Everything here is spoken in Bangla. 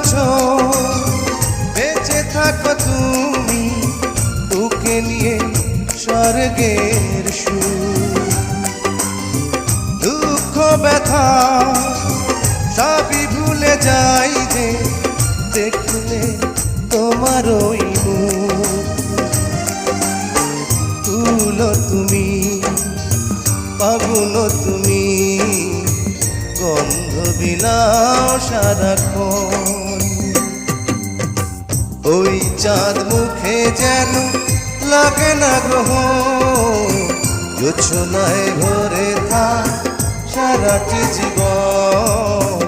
বছর বেঁচে থাকো তুমি, তোকে নিয়ে স্বর্গের সুর। দুঃখ ব্যথা সবই ভুলে যাই যে দেখলে তোমার ওই মুখ। তুলো তুমি, ফাগুন তুমি, গন্ধ বিলাও সারাক্ষণ। ওই চাঁদ মুখে যেন লাগে না গ্রহ, জোছনায় ভরে থাক সারাটি জীবন।